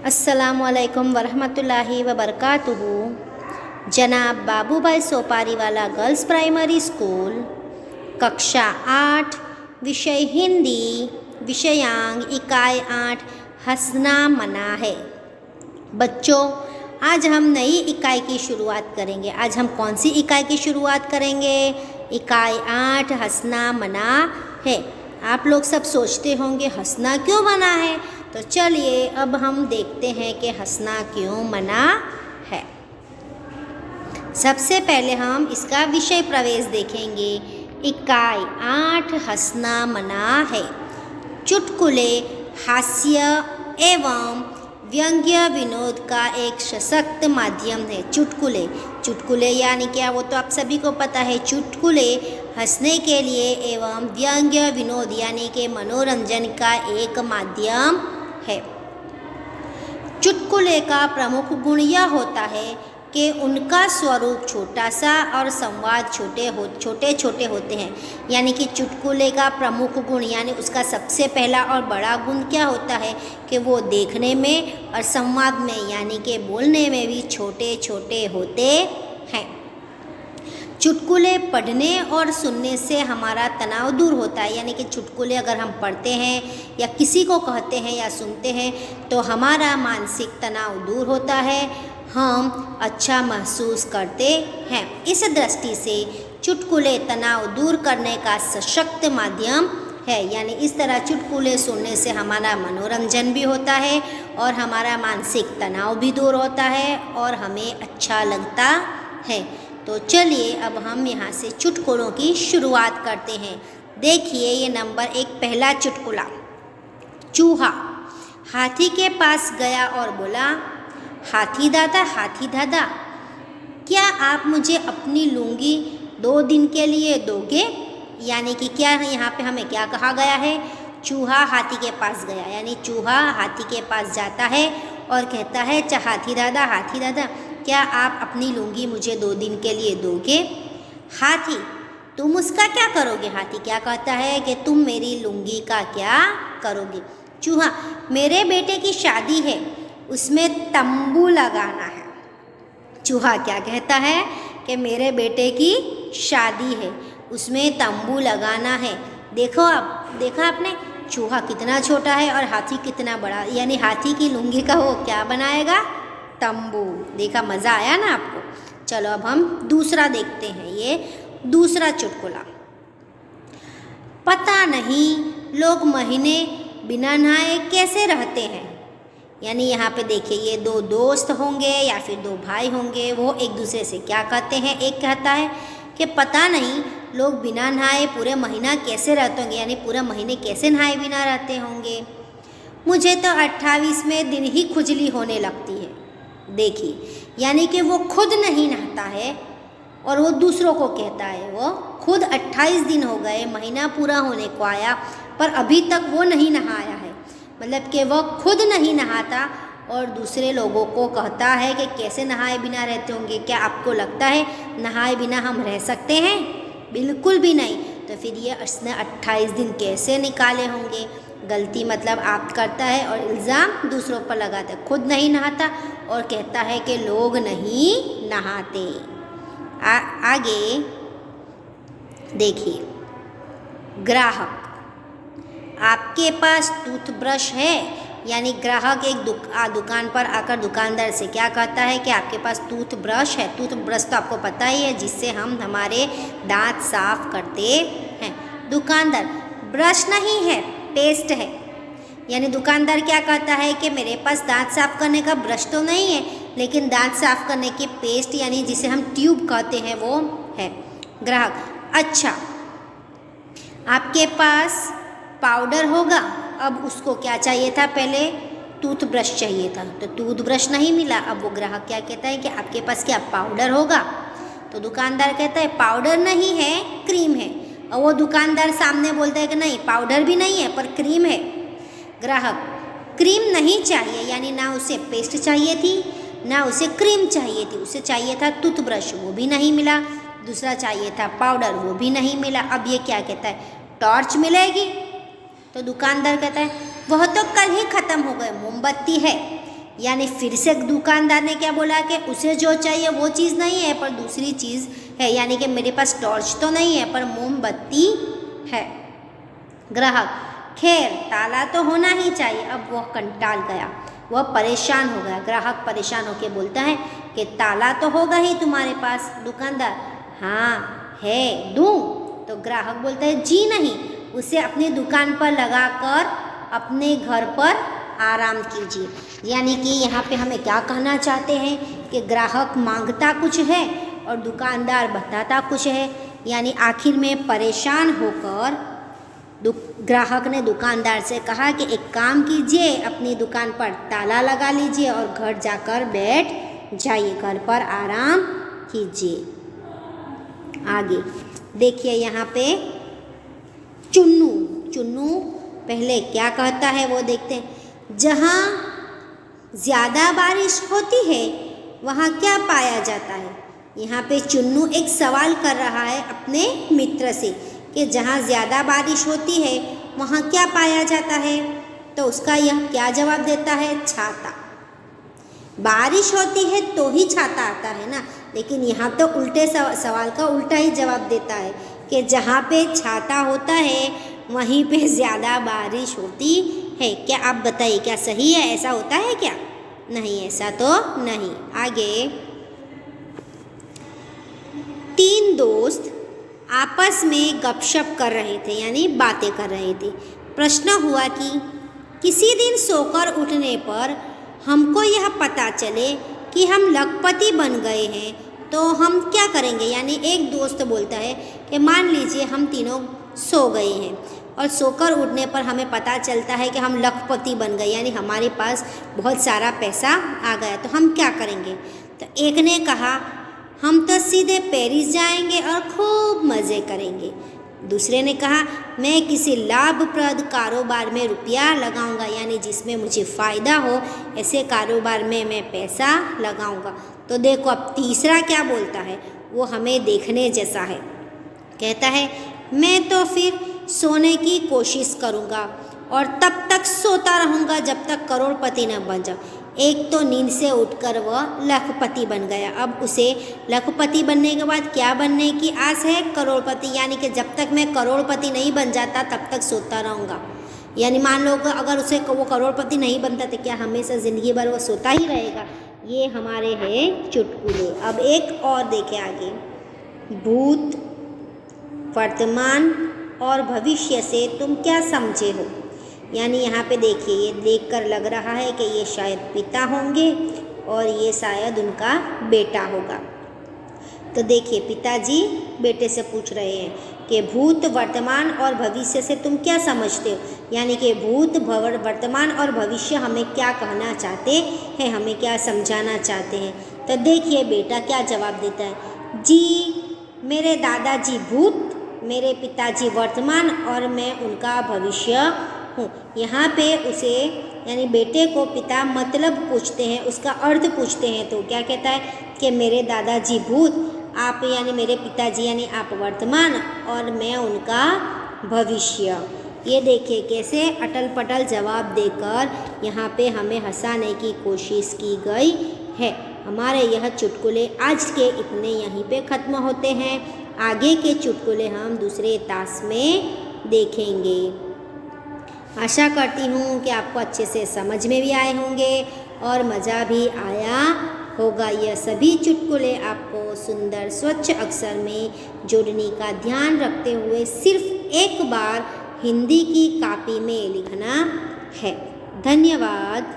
अस्सलामुअलैकुम वरहमतुल्लाहि वबरकातुहू। जनाब बाबूभाई सोपारीवाला गर्ल्स प्राइमरी स्कूल, कक्षा 8, विषय हिंदी, विषयांक इकाई 8 हंसना मना है। बच्चों, आज हम नई इकाई की शुरुआत करेंगे। आज हम कौन सी इकाई की शुरुआत करेंगे? इकाई 8 हंसना मना है। आप लोग सब सोचते होंगे हंसना क्यों मना है, तो चलिए अब हम देखते हैं कि हंसना क्यों मना है। सबसे पहले हम इसका विषय प्रवेश देखेंगे। इकाई 8 हंसना मना है। चुटकुले हास्य एवं व्यंग्य विनोद का एक सशक्त माध्यम है। चुटकुले यानी क्या, वो तो आप सभी को पता है। चुटकुले हंसने के लिए एवं व्यंग्य विनोद यानी कि मनोरंजन का एक माध्यम है। चुटकुले का प्रमुख गुण यह होता है कि उनका स्वरूप छोटा सा और संवाद छोटे छोटे होते हैं। यानी कि चुटकुले का प्रमुख गुण यानी उसका सबसे पहला और बड़ा गुण क्या होता है कि वो देखने में और संवाद में यानी कि बोलने में भी छोटे छोटे होते हैं। चुटकुले पढ़ने और सुनने से हमारा तनाव दूर होता है। यानी कि चुटकुले अगर हम पढ़ते हैं या किसी को कहते हैं या सुनते हैं तो हमारा मानसिक तनाव दूर होता है, हम अच्छा महसूस करते हैं। इस दृष्टि से चुटकुले तनाव दूर करने का सशक्त माध्यम है। यानी इस तरह चुटकुले सुनने से हमारा मनोरंजन भी होता है और हमारा मानसिक तनाव भी दूर होता है और हमें अच्छा लगता है। तो चलिए अब हम यहाँ से चुटकुलों की शुरुआत करते हैं। देखिए ये नंबर 1 पहला चुटकुला। चूहा हाथी के पास गया और बोला, हाथी दादा, क्या आप मुझे अपनी लुंगी 2 दिन के लिए दोगे? यानी कि क्या यहाँ पे हमें क्या कहा गया है? चूहा हाथी के पास गया, यानी चूहा हाथी के पास जाता है और कहता है, हाथी दादा, क्या आप अपनी लुंगी मुझे 2 दिन के लिए दोगे? हाथी, तुम उसका क्या करोगे? हाथी क्या कहता है कि तुम मेरी लुंगी का क्या करोगे? चूहा, मेरे बेटे की शादी है, उसमें तंबू लगाना है। चूहा क्या कहता है कि मेरे बेटे की शादी है, उसमें तंबू लगाना है। देखा आपने, चूहा कितना छोटा है और हाथी कितना बड़ा, यानी हाथी की लुंगी का वो क्या बनाएगा? तंबू। देखा, मज़ा आया ना आपको? चलो अब हम दूसरा देखते हैं। ये दूसरा चुटकुला। पता नहीं लोग महीने बिना नहाए कैसे रहते हैं। यानी यहाँ पे देखिए, ये 2 दोस्त होंगे या फिर 2 भाई होंगे, वो एक दूसरे से क्या कहते हैं। एक कहता है कि पता नहीं लोग बिना नहाए पूरे महीना कैसे रहते होंगे, यानी पूरे महीने कैसे नहाए बिना रहते होंगे। मुझे तो 28वें दिन ही खुजली होने लगती है। देखिए, यानी कि वो खुद नहीं नहाता है और वो दूसरों को कहता है। वो खुद 28 दिन हो गए, महीना पूरा होने को आया, पर अभी तक वो नहीं नहाया है। मतलब कि वो खुद नहीं नहाता और दूसरे लोगों को कहता है कि कैसे नहाए बिना रहते होंगे। क्या आपको लगता है नहाए बिना हम रह सकते हैं? बिल्कुल भी नहीं। तो फिर ये उसने 28 दिन कैसे निकाले होंगे? गलती मतलब आप करता है और इल्ज़ाम दूसरों पर लगाता है। खुद नहीं नहाता और कहता है कि लोग नहीं नहाते। आगे देखिए, ग्राहक, आपके पास टूथब्रश है? यानी ग्राहक एक दुकान पर आकर दुकानदार से क्या कहता है कि आपके पास टूथब्रश है। टूथब्रश तो आपको पता ही है, जिससे हम हमारे दांत साफ करते हैं। दुकानदार, ब्रश नहीं है, पेस्ट है। यानी दुकानदार क्या कहता है कि मेरे पास दांत साफ करने का ब्रश तो नहीं है, लेकिन दांत साफ करने की पेस्ट यानी जिसे हम ट्यूब कहते हैं वो है। ग्राहक, अच्छा आपके पास पाउडर होगा? अब उसको क्या चाहिए था? पहले टूथब्रश चाहिए था, तो टूथब्रश नहीं मिला। अब वो ग्राहक क्या कहता है कि आपके पास क्या पाउडर होगा? तो दुकानदार कहता है पाउडर नहीं है, क्रीम है। और वो दुकानदार सामने बोलता है कि नहीं, पाउडर भी नहीं है पर क्रीम है। ग्राहक, क्रीम नहीं चाहिए, यानी ना उसे पेस्ट चाहिए थी ना उसे क्रीम चाहिए थी, उसे चाहिए था टूथब्रश, वो भी नहीं मिला। दूसरा चाहिए था पाउडर, वो भी नहीं मिला। अब ये क्या कहता है, टॉर्च मिलेगी? तो दुकानदार कहता है वह तो कल ही ख़त्म हो गए, मोमबत्ती है। यानी फिर से दुकानदार ने क्या बोला कि उसे जो चाहिए वो चीज़ नहीं है पर दूसरी चीज़ है, यानी कि मेरे पास टॉर्च तो नहीं है पर मोमबत्ती है। ग्राहक, खैर ताला तो होना ही चाहिए। अब वह कंटाल गया, वह परेशान हो गया। ग्राहक परेशान होकर बोलता है कि ताला तो होगा ही तुम्हारे पास। दुकानदार, हाँ है, दूँ? तो ग्राहक बोलता है जी नहीं, उसे अपनी दुकान पर लगाकर अपने घर पर आराम कीजिए। यानी कि यहाँ पे हमें क्या कहना चाहते हैं कि ग्राहक मांगता कुछ है और दुकानदार बताता कुछ है। यानी आखिर में परेशान होकर ग्राहक ने दुकानदार से कहा कि एक काम कीजिए, अपनी दुकान पर ताला लगा लीजिए और घर जाकर बैठ जाइए, घर पर आराम कीजिए। आगे देखिए यहाँ पे चुन्नू पहले क्या कहता है वो देखते हैं। जहाँ ज़्यादा बारिश होती है वहाँ क्या पाया जाता है? यहाँ पे चुन्नू एक सवाल कर रहा है अपने मित्र से कि जहाँ ज़्यादा बारिश होती है वहाँ क्या पाया जाता है? तो उसका यह क्या जवाब देता है? छाता। बारिश होती है तो ही छाता आता है ना, लेकिन यहाँ तो उल्टे सवाल का उल्टा ही जवाब देता है कि जहाँ पे छाता होता है वहीं पे ज़्यादा बारिश होती है। क्या आप बताइए, क्या सही है? ऐसा होता है क्या? नहीं, ऐसा तो नहीं। आगे, 3 दोस्त आपस में गपशप कर रहे थे, यानी बातें कर रहे थे। प्रश्न हुआ कि किसी दिन सोकर उठने पर हमको यह पता चले कि हम लखपति बन गए हैं तो हम क्या करेंगे? यानी एक दोस्त बोलता है कि मान लीजिए हम तीनों सो गए हैं और सोकर उठने पर हमें पता चलता है कि हम लखपति बन गए, यानी हमारे पास बहुत सारा पैसा आ गया, तो हम क्या करेंगे? तो एक ने कहा हम तो सीधे पेरिस जाएंगे और खूब मज़े करेंगे। दूसरे ने कहा मैं किसी लाभप्रद कारोबार में रुपया लगाऊंगा, यानी जिसमें मुझे फ़ायदा हो ऐसे कारोबार में मैं पैसा लगाऊंगा। तो देखो अब तीसरा क्या बोलता है, वो हमें देखने जैसा है। कहता है मैं तो फिर सोने की कोशिश करूंगा और तब तक सोता रहूंगा जब तक करोड़पति न बन जाऊं। एक तो नींद से उठकर वह लखपति बन गया, अब उसे लखपति बनने के बाद क्या बनने की आस है? करोड़पति। यानी कि जब तक मैं करोड़पति नहीं बन जाता तब तक सोता रहूँगा। यानी मान लो अगर उसे वो करोड़पति नहीं बनता तो क्या हमेशा ज़िंदगी भर वो सोता ही रहेगा? ये हमारे हैं चुटकुले। अब एक और देखें आगे, भूत, वर्तमान और भविष्य से तुम क्या समझे हो? यानी यहाँ पे देखिए, ये देखकर लग रहा है कि ये शायद पिता होंगे और ये शायद उनका बेटा होगा। तो देखिए पिताजी बेटे से पूछ रहे हैं कि भूत, वर्तमान और भविष्य से तुम क्या समझते हो? यानी कि भूत, वर्तमान और भविष्य हमें क्या कहना चाहते हैं, हमें क्या समझाना चाहते हैं। तो देखिए बेटा क्या जवाब देता है, जी मेरे दादाजी भूत, मेरे पिताजी वर्तमान और मैं उनका भविष्य हूँ। यहाँ पे उसे यानी बेटे को पिता मतलब पूछते हैं, उसका अर्थ पूछते हैं, तो क्या कहता है कि मेरे दादाजी भूत, आप यानी मेरे पिताजी यानी आप वर्तमान और मैं उनका भविष्य। ये देखिए कैसे अटल पटल जवाब देकर यहाँ पे हमें हंसाने की कोशिश की गई है। हमारे यह चुटकुले आज के इतने यहीं पे ख़त्म होते हैं। आगे के चुटकुले हम दूसरे तास में देखेंगे। आशा करती हूँ कि आपको अच्छे से समझ में भी आए होंगे और मज़ा भी आया होगा। यह सभी चुटकुले आपको सुंदर स्वच्छ अक्षर में जोड़ने का ध्यान रखते हुए सिर्फ एक बार हिंदी की कॉपी में लिखना है। धन्यवाद।